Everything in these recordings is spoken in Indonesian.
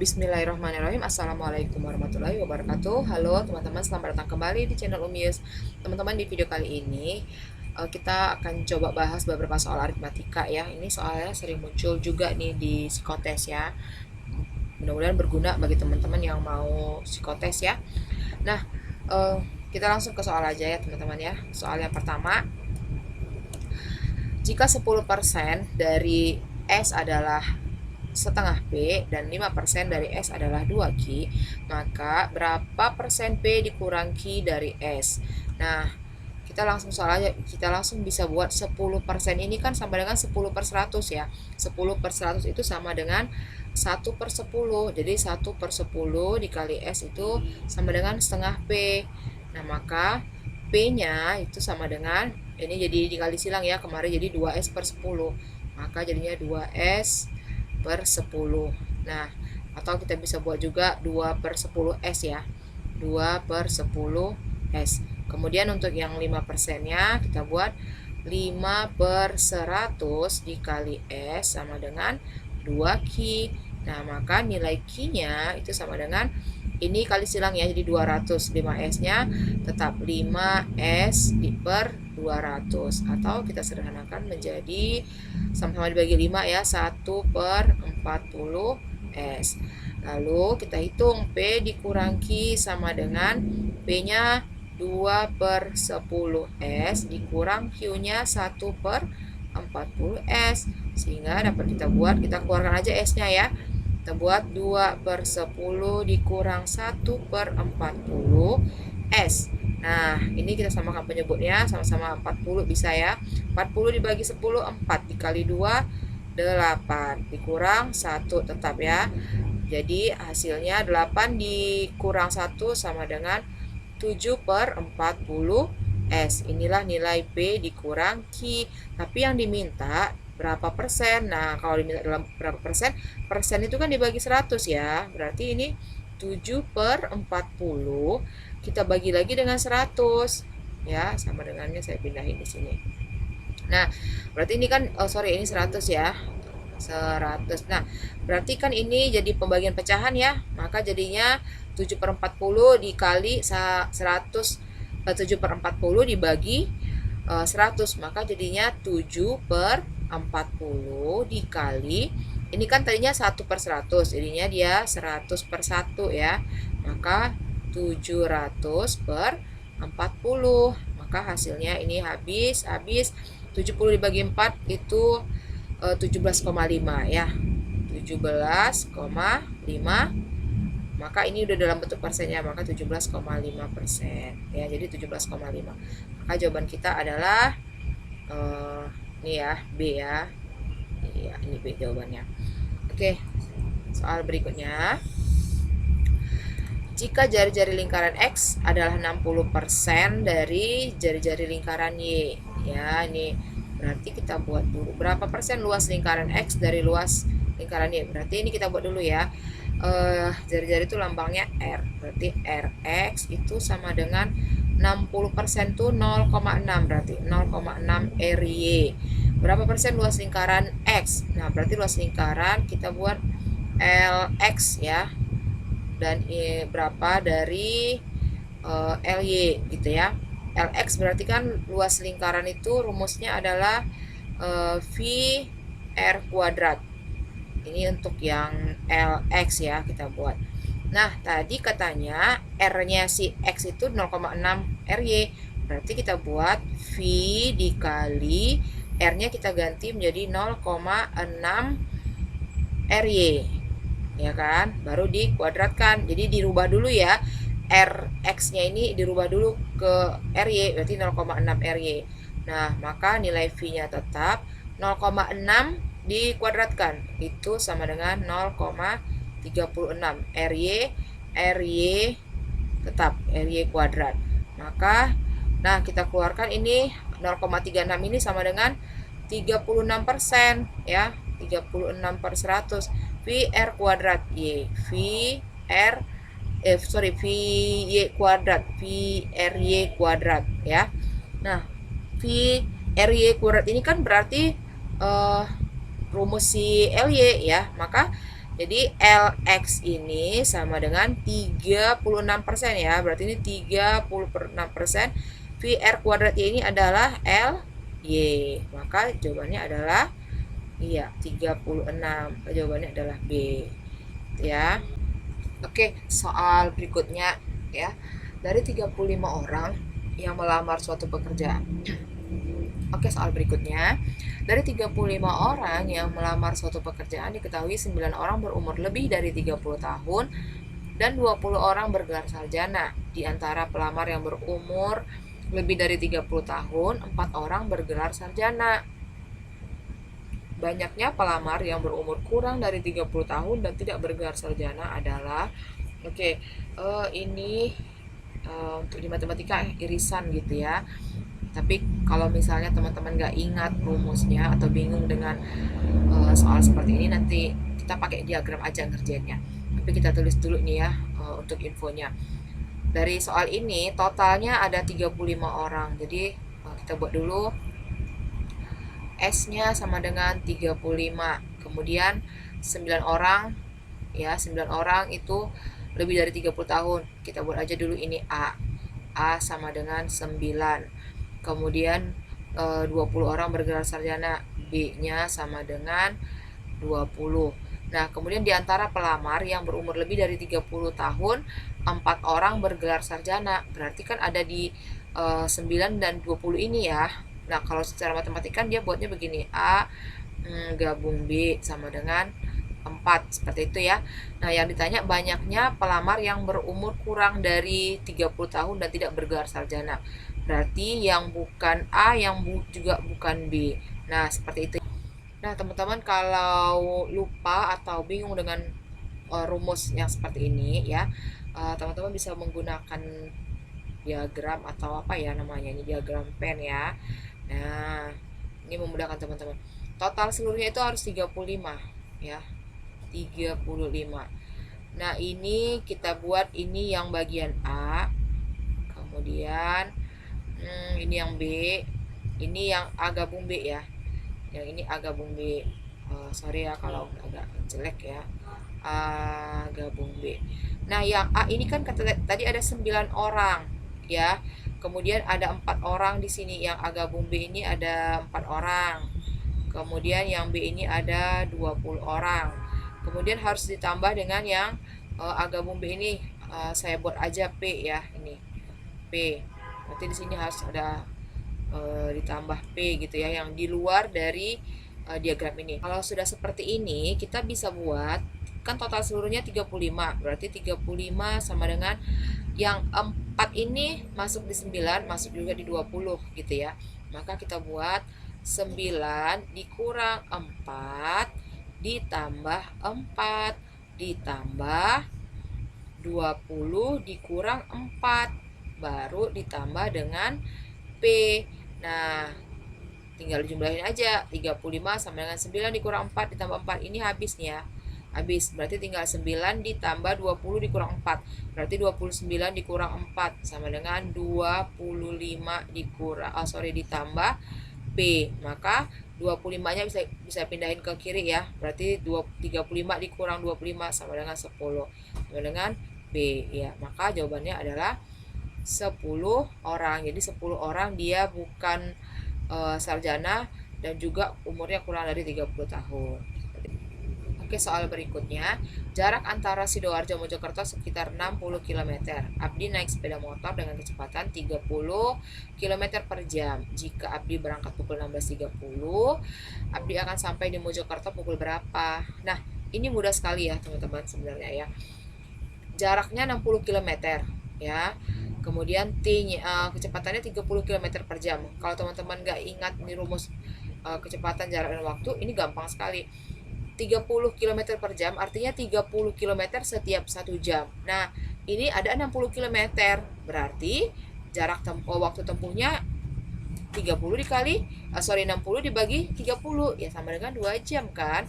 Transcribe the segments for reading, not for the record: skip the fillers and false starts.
Bismillahirrahmanirrahim. Assalamualaikum warahmatullahi wabarakatuh. Halo teman-teman, selamat datang kembali di channel Umius. Teman-teman, di video kali ini kita akan coba bahas beberapa soal aritmatika ya. Ini soalnya sering muncul juga nih di psikotes ya. Mudah-mudahan berguna bagi teman-teman yang mau psikotes ya. Nah, kita langsung ke soal aja ya teman-teman ya. Soal yang pertama, jika 10% dari S adalah setengah P dan 5% dari S adalah 2Q, maka berapa persen P dikurang Q dari S? Nah, kita langsung soal aja, kita langsung bisa buat 10% ini kan sama dengan 10/100 ya. 10/100 itu sama dengan 1/10. Jadi 1/10 dikali S itu sama dengan setengah P. Nah, maka P-nya itu sama dengan, ini jadi dikali silang ya, kemarin jadi 2S/10. Maka jadinya 2S/10. Nah, atau kita bisa buat juga 2/10S ya. 2/10S. Kemudian untuk yang 5%-nya kita buat 5/100 dikali S sama dengan 2Q. Nah, maka nilai Q-nya itu sama dengan, ini kali silang ya, jadi 200. 5S-nya tetap 5S per 200. Atau kita sederhanakan menjadi sama-sama dibagi 5 ya, 1/40S. Lalu kita hitung P dikurang Q sama dengan P-nya 2/10S dikurang Q-nya 1/40S. Sehingga dapat kita keluarkan aja S-nya ya. Kita buat 2/10 dikurang 1/40S. Nah, ini kita samakan penyebutnya, sama-sama 40 bisa ya. 40 dibagi 10, 4 dikali 2, 8 dikurang 1 tetap ya. Jadi hasilnya 8 dikurang 1 sama dengan 7/40S. Inilah nilai P dikurang Q. Tapi yang diminta berapa persen? Nah, kalau diminta dalam berapa persen? Persen itu kan dibagi 100 ya. Berarti ini 7/40 kita bagi lagi dengan 100 ya, sama dengannya saya pindahin di sini. Nah, berarti ini kan ini 100 ya. 100. Nah, berarti kan ini jadi pembagian pecahan ya. Maka jadinya 7/40 dikali 100, 7/40 dibagi 100, maka jadinya 7/40 dikali, ini kan tadinya 1/100, jadinya dia 100/1 ya. Maka 700/40. Maka hasilnya ini habis 70 dibagi 4 itu 17,5 ya. 17,5. Maka ini udah dalam bentuk persennya, maka 17,5% ya. Jadi 17,5. Maka jawaban kita adalah ini ya, B ya. Iya, ini B jawabannya. Oke. Soal berikutnya. Jika jari-jari lingkaran X adalah 60% dari jari-jari lingkaran Y. Ya, ini berarti kita buat dulu berapa persen luas lingkaran X dari luas lingkaran Y. Berarti ini kita buat dulu ya. Jari-jari itu lambangnya R. Berarti RX itu sama dengan 60% itu 0,6. Berarti 0,6 RY. Berapa persen luas lingkaran X? Nah, berarti luas lingkaran kita buat LX ya. Dan berapa dari LY gitu ya. LX berarti kan luas lingkaran itu rumusnya adalah V R kuadrat. Ini untuk yang LX ya, kita buat. Nah, tadi katanya R-nya si X itu 0,6 RY. Berarti kita buat V dikali R-nya kita ganti menjadi 0,6 RY. Ya kan? Baru dikuadratkan. Jadi dirubah dulu ya. RX-nya ini dirubah dulu ke RY, berarti 0,6 RY. Nah, maka nilai V-nya tetap 0,6 dikuadratkan. Itu sama dengan 0,36 RY. RY tetap RY kuadrat. Maka, nah kita keluarkan ini 0,36 ini sama dengan 36% ya. 36/100 VR kuadrat Y. VY kuadrat, VRY kuadrat ya. Nah, VRY kuadrat ini kan berarti rumus si LY ya. Maka Jadi LX ini sama dengan 36% ya. Berarti ini 36%. VR kuadrat Y ini adalah LY. Maka jawabannya adalah iya 36. Jawabannya adalah B. Ya. Oke, soal berikutnya ya. Dari 35 orang yang melamar suatu pekerjaan. Oke, soal berikutnya. Dari 35 orang yang melamar suatu pekerjaan, diketahui 9 orang berumur lebih dari 30 tahun dan 20 orang bergelar sarjana. Di antara pelamar yang berumur lebih dari 30 tahun, 4 orang bergelar sarjana. Banyaknya pelamar yang berumur kurang dari 30 tahun dan tidak bergelar sarjana adalah ini untuk di matematika irisan gitu ya. Tapi kalau misalnya teman-teman nggak ingat rumusnya atau bingung dengan soal seperti ini, nanti kita pakai diagram aja ngerjainnya. Tapi kita tulis dulu nih ya untuk infonya. Dari soal ini totalnya ada 35 orang. Jadi kita buat dulu S-nya sama dengan 35. Kemudian 9 orang ya, 9 orang itu lebih dari 30 tahun. Kita buat aja dulu ini A. A sama dengan 9. Kemudian 20 orang bergelar sarjana, B-nya sama dengan 20. Nah, kemudian di antara pelamar yang berumur lebih dari 30 tahun, 4 orang bergelar sarjana. Berarti kan ada di 9 dan 20 ini ya. Nah, kalau secara matematika dia buatnya begini, A gabung B sama dengan 4, seperti itu ya. Nah, yang ditanya banyaknya pelamar yang berumur kurang dari 30 tahun dan tidak bergelar sarjana. Berarti yang bukan A, yang juga bukan B. Nah, seperti itu. Nah, teman-teman kalau lupa atau bingung dengan rumus yang seperti ini ya, teman-teman bisa menggunakan diagram atau apa ya namanya, ini diagram pen ya. Nah, ini memudahkan teman-teman. Total seluruhnya itu harus 35 ya. 35. Nah, ini kita buat ini yang bagian A. Kemudian ini yang B, ini yang A gabung B ya. Yang ini A gabung B. Sorry ya kalau agak jelek ya. A gabung B. Nah, yang A ini kan tadi ada 9 orang ya. Kemudian ada 4 orang di sini. Yang A gabung B ini ada 4 orang. Kemudian yang B ini ada 20 orang. Kemudian harus ditambah dengan yang A gabung B ini. Saya buat aja P ya, ini P. Berarti di sini harus ada ditambah P gitu ya, yang di luar dari diagram ini. Kalau sudah seperti ini, kita bisa buat kan total seluruhnya 35. Berarti 35 sama dengan yang 4 ini masuk di 9, masuk juga di 20 gitu ya. Maka kita buat 9 dikurang 4 ditambah 4 ditambah 20 dikurang 4 baru ditambah dengan P. Nah, tinggal jumlahin aja. 35 sama dengan 9 dikurang 4 ditambah 4. Ini habis nih ya. Habis. Berarti tinggal 9 ditambah 20 dikurang 4. Berarti 29 dikurang 4 sama dengan 25 ditambah P. Maka 25-nya bisa pindahin ke kiri ya. Berarti 35 dikurang 25 sama dengan 10. Sama dengan B ya. Maka jawabannya adalah 10 orang. Jadi 10 orang dia bukan sarjana dan juga umurnya kurang dari 30 tahun. Oke, soal berikutnya. Jarak antara Sidoarjo Mojokerto sekitar 60 km. Abdi naik sepeda motor dengan kecepatan 30 km per jam. Jika Abdi berangkat pukul 16.30, Abdi akan sampai di Mojokerto pukul berapa? Nah, ini mudah sekali ya teman-teman sebenarnya ya. Jaraknya 60 km ya. Kemudian kecepatannya 30 km per jam. Kalau teman-teman nggak ingat ini rumus kecepatan, jarak, dan waktu, ini gampang sekali. 30 km per jam artinya 30 km setiap 1 jam. Nah, ini ada 60 km. Berarti jarak waktu tempuhnya 60 dibagi 30 ya sama dengan 2 jam kan.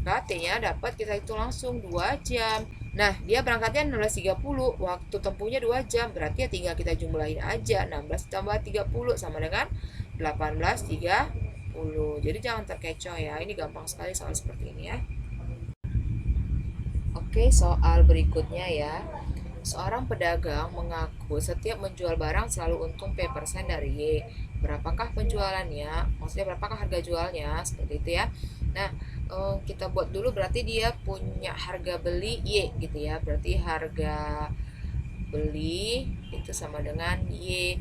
Maka T-nya dapat kita hitung langsung 2 jam. Nah, dia berangkatnya 16.30, waktu tempuhnya 2 jam. Berarti ya tinggal kita jumlahin aja. 16 tambah 30 sama dengan 18.30. Jadi jangan terkecoh ya. Ini gampang sekali soal seperti ini ya. Oke, soal berikutnya ya. Seorang pedagang mengaku setiap menjual barang selalu untung P% dari Y. Berapakah penjualannya? Maksudnya berapakah harga jualnya? Seperti itu ya. Nah, kita buat dulu berarti dia punya harga beli Y gitu ya. Berarti harga beli itu sama dengan Y.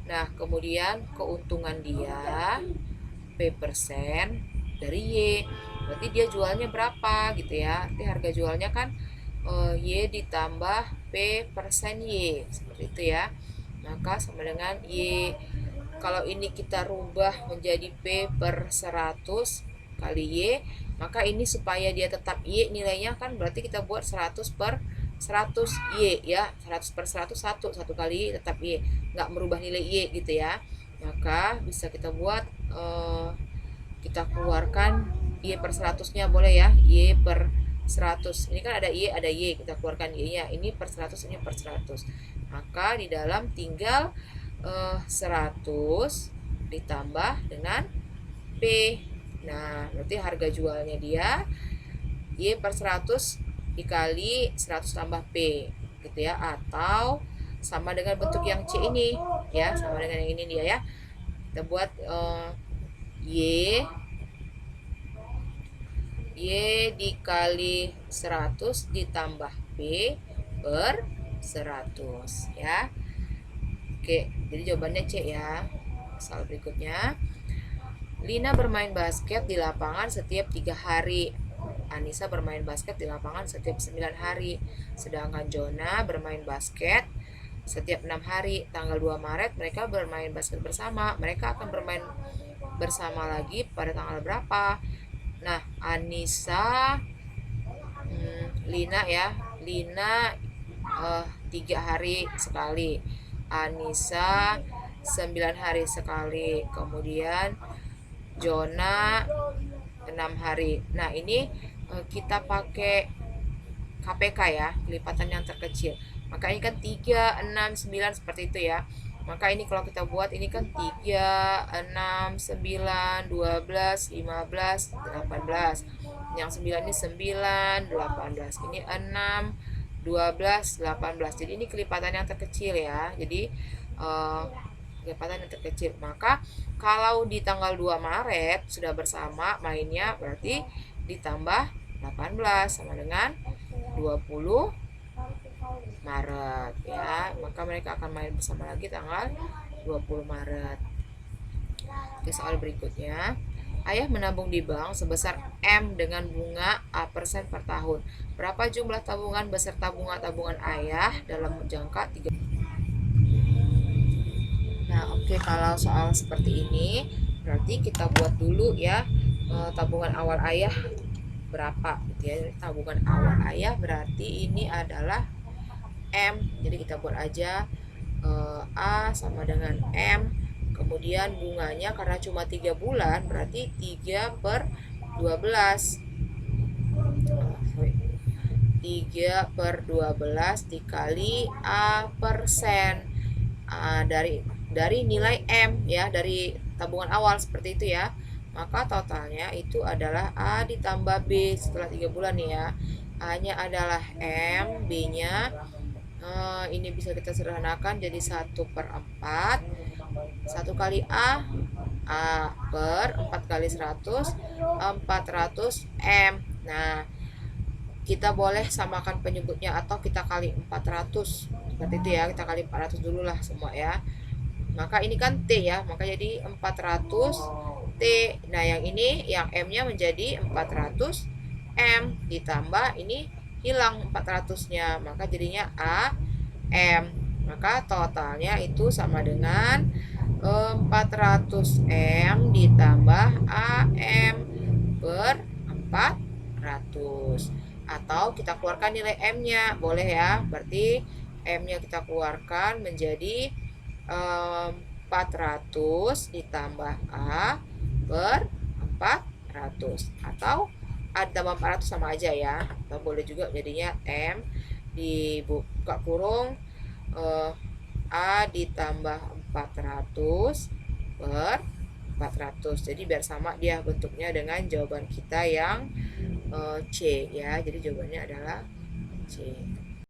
Nah, kemudian keuntungan dia P% dari Y. Berarti dia jualnya berapa gitu ya. Nanti harga jualnya kan Y ditambah P% Y. Seperti itu ya. Maka sama dengan Y. Kalau ini kita rubah menjadi P per 100 kali Y, maka ini supaya dia tetap Y nilainya kan berarti kita buat 100 per 100 Y ya. 100 per 100 1 kali Y tetap Y. Nggak merubah nilai Y gitu ya. Maka bisa kita buat kita keluarkan Y per 100-nya boleh ya. Y per 100. Ini kan ada Y, kita keluarkan Y-nya. Ini per 100, ini per 100. Maka di dalam tinggal 100 ditambah dengan P. Nah, berarti harga jualnya dia Y per 100 dikali 100 tambah P gitu ya, atau sama dengan bentuk yang C ini ya, sama dengan yang ini dia ya. Kita buat Y dikali 100 ditambah P per 100 ya. Oke, jadi jawabannya C ya. Soal berikutnya. Lina bermain basket di lapangan setiap 3 hari. Anissa bermain basket di lapangan setiap 9 hari. Sedangkan Jona bermain basket setiap 6 hari. Tanggal 2 Maret mereka bermain basket bersama. Mereka akan bermain bersama lagi pada tanggal berapa? Nah, Anissa, Lina ya. Lina 3 hari sekali. Anissa 9 hari sekali. Kemudian Jona 6 hari. Nah, ini kita pakai KPK ya, kelipatan yang terkecil. Maka ini kan 3, 6, 9 seperti itu ya. Maka ini kalau kita buat ini kan 3, 6, 9, 12, 15, 18. Yang 9 ini 9, 18. Ini 6, 12, 18. Jadi ini kelipatan yang terkecil ya. Jadi kelipatan yang terkecil. Maka kalau di tanggal 2 Maret sudah bersama mainnya berarti ditambah 18 sama dengan 20 Maret ya. Maka mereka akan main bersama lagi tanggal 20 Maret. Oke, soal berikutnya. Ayah menabung di bank sebesar M dengan bunga A% per tahun. Berapa jumlah tabungan beserta bunga-tabungan ayah dalam jangka 3? Nah, oke, kalau soal seperti ini berarti kita buat dulu ya tabungan awal ayah berapa gitu ya. Tabungan awal ayah berarti ini adalah M. Jadi kita buat aja A sama dengan M. Kemudian bunganya karena cuma 3 bulan berarti 3 per 12. 3 per 12 dikali A persen dari nilai M ya, dari tabungan awal seperti itu ya. Maka totalnya itu adalah A ditambah B setelah 3 bulan nih ya. A-nya adalah M, B-nya ini bisa kita sederhanakan jadi 1 per 4. 1 kali A per 4 kali 100, 400 M. Nah, kita boleh samakan penyebutnya atau kita kali 400 seperti itu ya. Kita kali 400 dulu lah semua ya. Maka ini kan T ya, maka jadi 400 T. Nah, yang ini yang M-nya menjadi 400 M ditambah ini hilang 400-nya, maka jadinya A M. Maka totalnya itu sama dengan 400 M ditambah AM per 400. Atau kita keluarkan nilai M-nya, boleh ya. Berarti M-nya kita keluarkan menjadi 400 ditambah A per 400. Atau A ditambah 400 sama aja ya. Atau boleh juga jadinya M dibuka kurung A ditambah 400 per 400. Jadi biar sama dia bentuknya dengan jawaban kita yang C ya. Jadi jawabannya adalah C.